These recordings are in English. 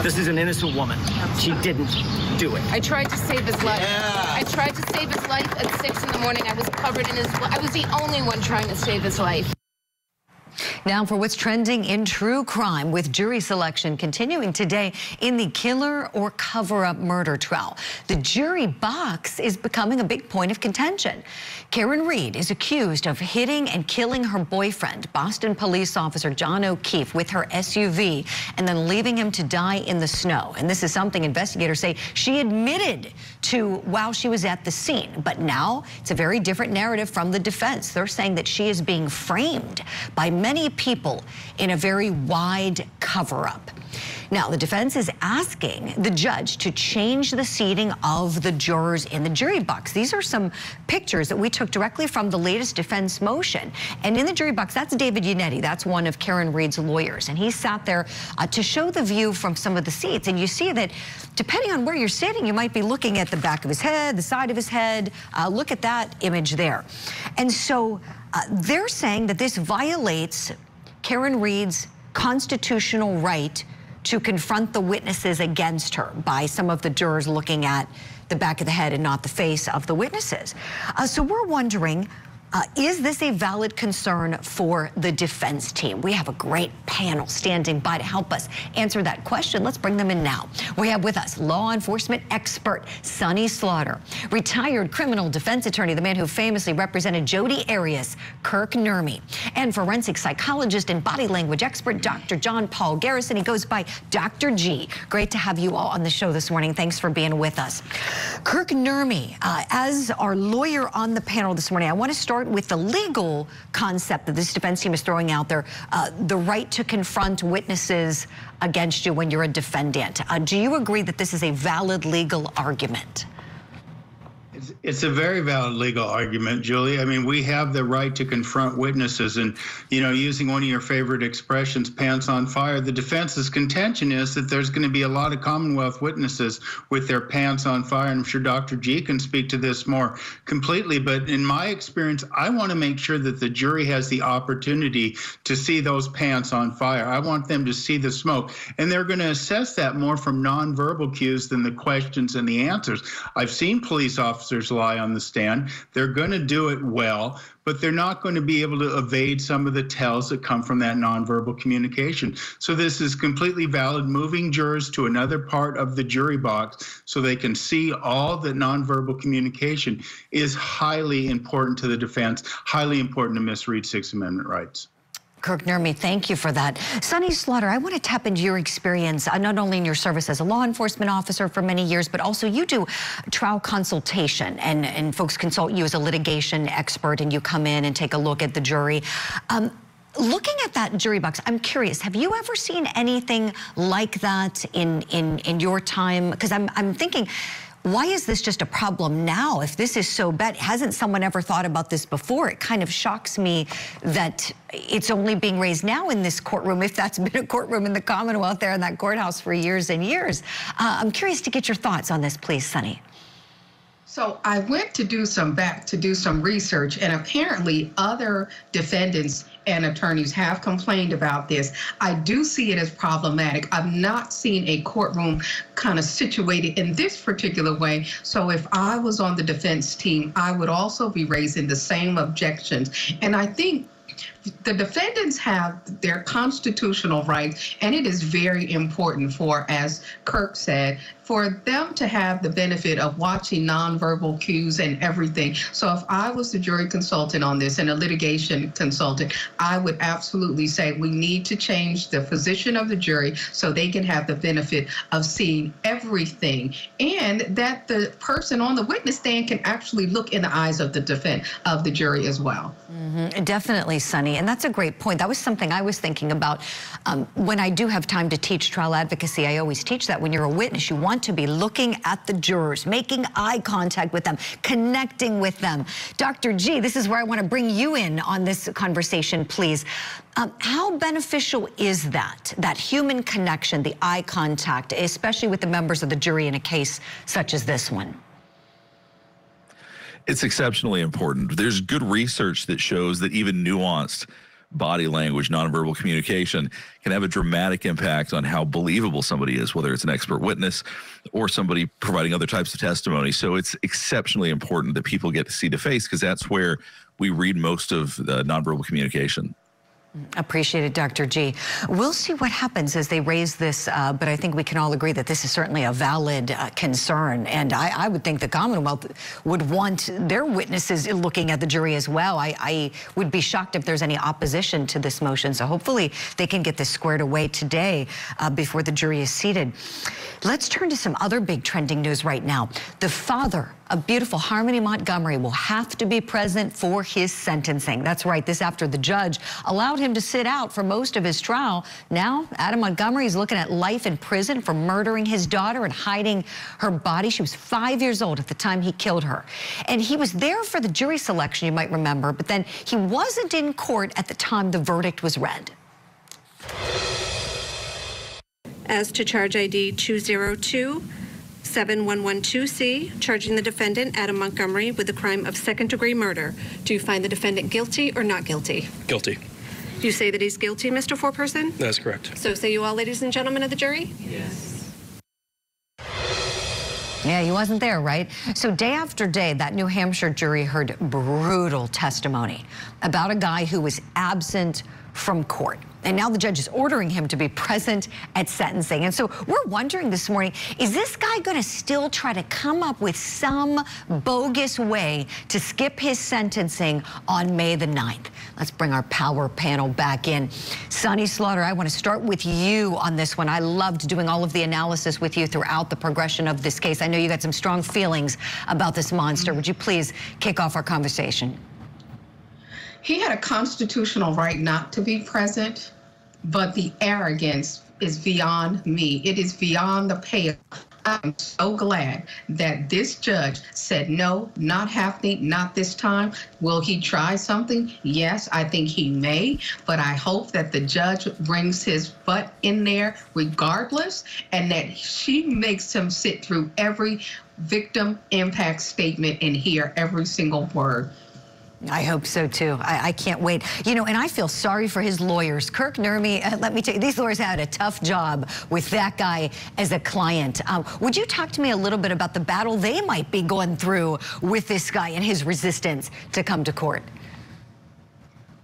This is an innocent woman. She didn't do it. I tried to save his life. Yeah. I tried to save his life at 6 in the morning. I was covered in his blood. I was the only one trying to save his life. Now for what's trending in true crime, with jury selection continuing today in the killer or cover-up murder trial. The jury box is becoming a big point of contention. Karen Reed is accused of hitting and killing her boyfriend, Boston police officer John O'Keefe, with her SUV and then leaving him to die in the snow. And this is something investigators say she admitted to while she was at the scene. But now it's a very different narrative from the defense. They're saying that she is being framed by many people in a very wide cover-up. Now, the defense is asking the judge to change the seating of the jurors in the jury box. These are some pictures that we took directly from the latest defense motion. And in the jury box, that's David Yannetti. That's one of Karen Reed's lawyers. And he sat there to show the view from some of the seats. And you see that depending on where you're sitting, you might be looking at the back of his head, the side of his head. Look at that image there. And so they're saying that this violates Karen Reed's constitutional right to confront the witnesses against her by some of the jurors looking at the back of the head and not the face of the witnesses. So we're wondering, is this a valid concern for the defense team? We have a great panel standing by to help us answer that question. Let's bring them in now. We have with us law enforcement expert Sonny Slaughter, retired criminal defense attorney, the man who famously represented Jodi Arias, Kirk Nurmi, and forensic psychologist and body language expert Dr. John Paul Garrison. He goes by Dr. G. Great to have you all on the show this morning. Thanks for being with us. Kirk Nurmi, as our lawyer on the panel this morning, I want to start with the legal concept that this defense team is throwing out there, the right to confront witnesses against you when you're a defendant. Do you agree that this is a valid legal argument? It's a very valid legal argument, Julie. I mean, we have the right to confront witnesses, and, you know, using one of your favorite expressions, pants on fire, the defense's contention is that there's going to be a lot of Commonwealth witnesses with their pants on fire, and I'm sure Dr. G can speak to this more completely, but in my experience, I want to make sure that the jury has the opportunity to see those pants on fire. I want them to see the smoke, and they're going to assess that more from nonverbal cues than the questions and the answers. I've seen police officers lie on the stand. They're going to do it well, but they're not going to be able to evade some of the tells that come from that nonverbal communication. So this is completely valid, moving jurors to another part of the jury box so they can see all the nonverbal communication is highly important to the defense, highly important to Ms. Reed's Sixth Amendment rights. Kirk Nurmi, thank you for that. Sonny Slaughter, I want to tap into your experience, not only in your service as a law enforcement officer for many years, but also you do trial consultation, and folks consult you as a litigation expert, and you come in and take a look at the jury. Looking at that jury box, I'm curious, have you ever seen anything like that in your time? Because I'm thinking, why is this just a problem now? If this is so bad, hasn't someone ever thought about this before? It kind of shocks me that it's only being raised now in this courtroom, if that's been a courtroom in the Commonwealth there in that courthouse for years and years. I'm curious to get your thoughts on this, please, Sonny. So I went to do some research, and apparently other defendants and attorneys have complained about this. I do see it as problematic. I've not seen a courtroom kind of situated in this particular way. So if I was on the defense team, I would also be raising the same objections. And I think the defendants have their constitutional rights, and it is very important for, as Kirk said, for them to have the benefit of watching nonverbal cues and everything. So if I was the jury consultant on this and a litigation consultant, I would absolutely say we need to change the position of the jury so they can have the benefit of seeing everything, and that the person on the witness stand can actually look in the eyes of the jury as well. Definitely, Sonny, and that's a great point. That was something I was thinking about. When I do have time to teach trial advocacy, I always teach that when you're a witness, you want to be looking at the jurors, making eye contact with them, connecting with them. Dr. G, this is where I want to bring you in on this conversation, please. How beneficial is that human connection, the eye contact, especially with the members of the jury in a case such as this one? It's exceptionally important. There's good research that shows that even nuanced body language, nonverbal communication can have a dramatic impact on how believable somebody is, whether it's an expert witness or somebody providing other types of testimony. So it's exceptionally important that people get to see the face, because that's where we read most of the nonverbal communication. Appreciate it, Dr. G. We'll see what happens as they raise this, but I think we can all agree that this is certainly a valid concern. And I would think the Commonwealth would want their witnesses looking at the jury as well. I would be shocked if there's any opposition to this motion. So hopefully they can get this squared away today before the jury is seated. Let's turn to some other big trending news right now. The father of beautiful Harmony Montgomery will have to be present for his sentencing. That's right, this after the judge allowed him to sit out for most of his trial. Now, Adam Montgomery is looking at life in prison for murdering his daughter and hiding her body. She was 5 years old at the time he killed her. And he was there for the jury selection, you might remember, but then he wasn't in court at the time the verdict was read. As to charge ID 202-7112C, charging the defendant, Adam Montgomery, with the crime of second-degree murder. Do you find the defendant guilty or not guilty? Guilty. Do you say that he's guilty, Mr. Foreperson? That's correct. So say you all, ladies and gentlemen of the jury? Yes. Yeah, he wasn't there, right? So day after day, that New Hampshire jury heard brutal testimony about a guy who was absent from court. And now the judge is ordering him to be present at sentencing. And so we're wondering this morning, is this guy going to still try to come up with some bogus way to skip his sentencing on May the 9th? Let's bring our power panel back in. Sonny Slaughter, I want to start with you on this one. I loved doing all of the analysis with you throughout the progression of this case. I know you got some strong feelings about this monster. Would you please kick off our conversation? He had a constitutional right not to be present, but the arrogance is beyond me. It is beyond the pale. I'm so glad that this judge said, no, not happening, not this time. Will he try something? Yes, I think he may, but I hope that the judge brings his butt in there regardless, and that she makes him sit through every victim impact statement and hear every single word. I hope so, too. I can't wait. You know, and I feel sorry for his lawyers. Kirk Nurmi, let me tell you, these lawyers had a tough job with that guy as a client. Would you talk to me a little bit about the battle they might be going through with this guy and his resistance to come to court?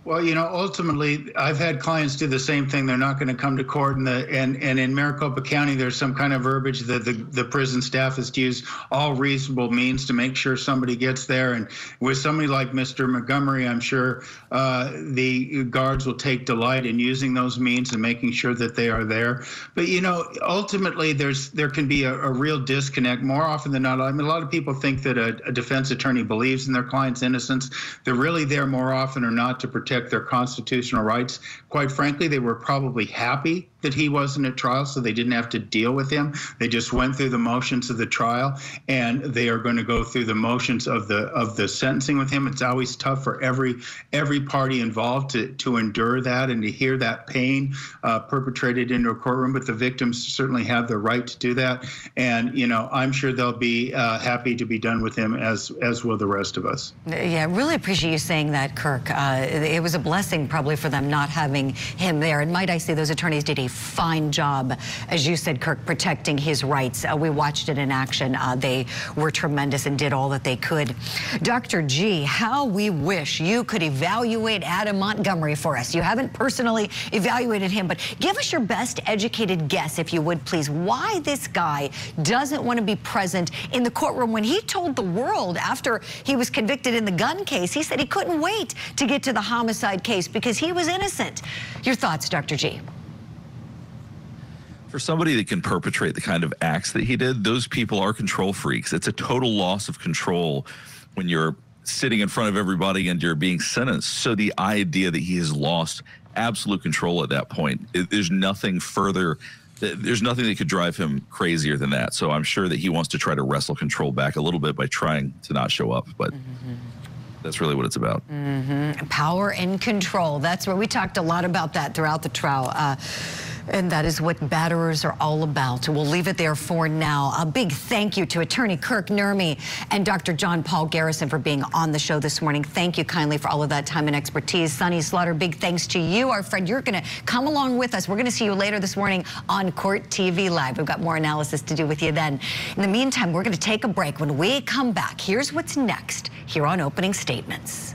Well, you know, ultimately, I've had clients do the same thing. They're not going to come to court, and in Maricopa County, there's some kind of verbiage that the prison staff is to use all reasonable means to make sure somebody gets there. And with somebody like Mr. Montgomery, I'm sure the guards will take delight in using those means and making sure that they are there. But you know, ultimately, there can be a real disconnect more often than not. I mean, a lot of people think that a defense attorney believes in their client's innocence. They're really there more often or not to protect their constitutional rights. Quite frankly, they were probably happy that he wasn't at trial, so they didn't have to deal with him. They just went through the motions of the trial, and they are going to go through the motions of the sentencing with him. It's always tough for every party involved to endure that and to hear that pain perpetrated into a courtroom. But the victims certainly have the right to do that, and you know, I'm sure they'll be happy to be done with him, as will the rest of us. Yeah, I really appreciate you saying that, Kirk. It was a blessing probably for them not having him there. And might I say, those attorneys did a fine job, as you said, Kirk, protecting his rights. We watched it in action. They were tremendous and did all that they could. Dr. G, how we wish you could evaluate Adam Montgomery for us. You haven't personally evaluated him, but give us your best educated guess, if you would, please, why this guy doesn't want to be present in the courtroom when he told the world after he was convicted in the gun case. He said he couldn't wait to get to the homicide case because he was innocent. Your thoughts, Dr. G? For somebody that can perpetrate the kind of acts that he did, those people are control freaks. It's a total loss of control when you're sitting in front of everybody and you're being sentenced. So the idea that he has lost absolute control at that point, there's nothing further, there's nothing that could drive him crazier than that. So I'm sure that he wants to try to wrestle control back a little bit by trying to not show up. But that's really what it's about. Power and control. That's where we talked a lot about that throughout the trial. And that is what batterers are all about. We'll leave it there for now. A big thank you to Attorney Kirk Nurmi and Dr. John Paul Garrison for being on the show this morning. Thank you kindly for all of that time and expertise. Sonny Slaughter, big thanks to you, our friend. You're going to come along with us. We're going to see you later this morning on Court TV Live. We've got more analysis to do with you then. In the meantime, we're going to take a break. When we come back, here's what's next here on Opening Statements.